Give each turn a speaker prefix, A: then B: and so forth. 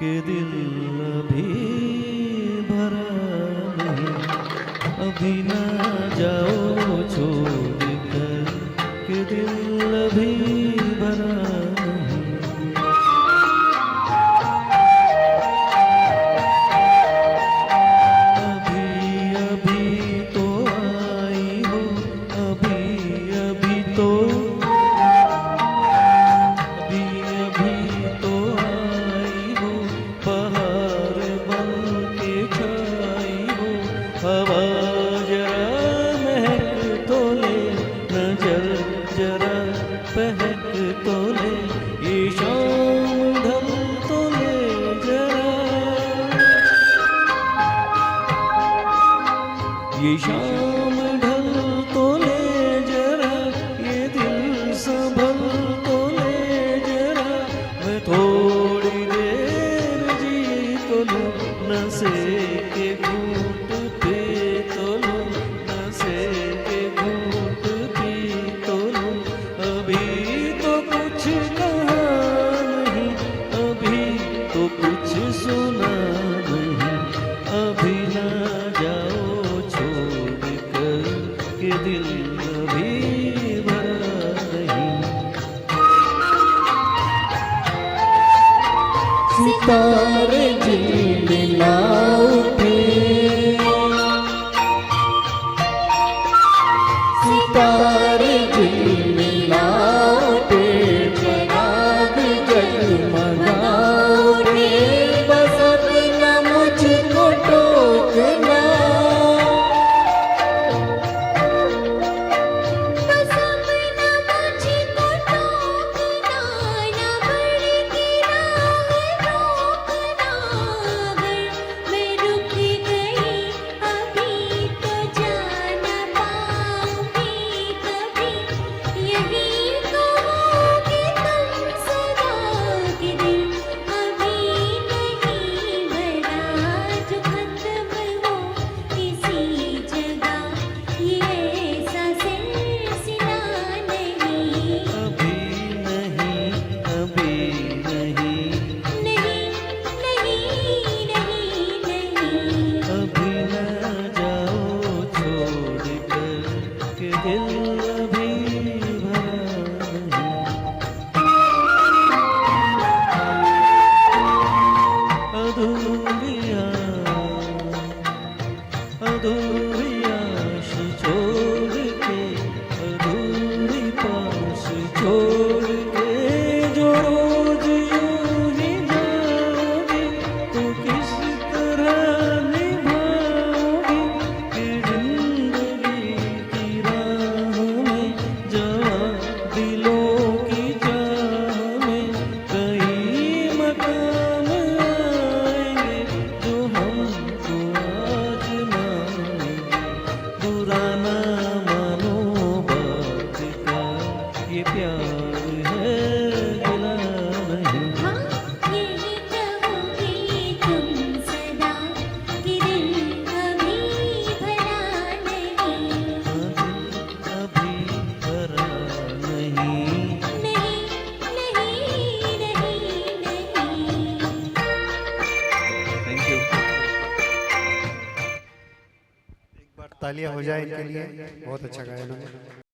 A: कि दिल अभी भरा नहीं, अभी ना जाओ छोड़ कर कि दिल अभी भरा नहीं। अभी अभी तो आई हो, अभी अभी तो, अभी अभी तो आई हो, बहार बन के छाई हो। हवा जरा महक तो ले, नजर जरा बहक तो ले, ये शाम ढल तो ले जरा, ये शाम ढल तो ले जरा, ये दिल संभल तो ले जरा। मैं थोड़ी देर जी तो लूं, नशे के घूंट पे तो लूं, नशे के घूंट पी तो लूं। अभी तो कुछ कहा नहीं, अभी तो कुछ सुना नहीं, अभी ना जाओ छोड़ कर कि दिल अभी भरा नहीं।
B: सितारे झिलमिला उठे, सितारे झिलमिला उठे, चराग जगमगा उठे। बस अपना मुझको टोकना, बस अपना मुझको टोकना, ना बढ़ती राह रोकना। अगर मैं रुक गई अभी तो जाना पाऊंगी कभी, यही कहोगे तुम सदा कि दिल अभी नहीं भरा। जो खत्म हो किसी जगह, ये ऐसा सिलसिला नहीं,
A: अभी नहीं, अभी नहीं,
B: नहीं नहीं नहीं नहीं।
A: अभी ना जाओ छोड़ कर कि दिल अभी भरा नहीं। अधूरियां आश छोड़ के, अधूरी पास छोड़ के, जो रोज यूं ही जाओगी तो किस तरह निभाओगी कि जिंदगी की राह में, जवां दिलों की चाह में कई मकाम आएंगे जो हमको आजमाएंगे। बुरा ना मानो बात का, ये प्यार है गिला नहीं।
B: हाँ, यही कहोगे तुम सदा कि दिल अभी भरा नहीं,
A: अभी भरा नहीं।
B: नहीं नहीं नहीं नहीं।
A: Thank you.
C: एक बार तालियां हो जाए इनके लिए, बहुत अच्छा गाया इन्होंने।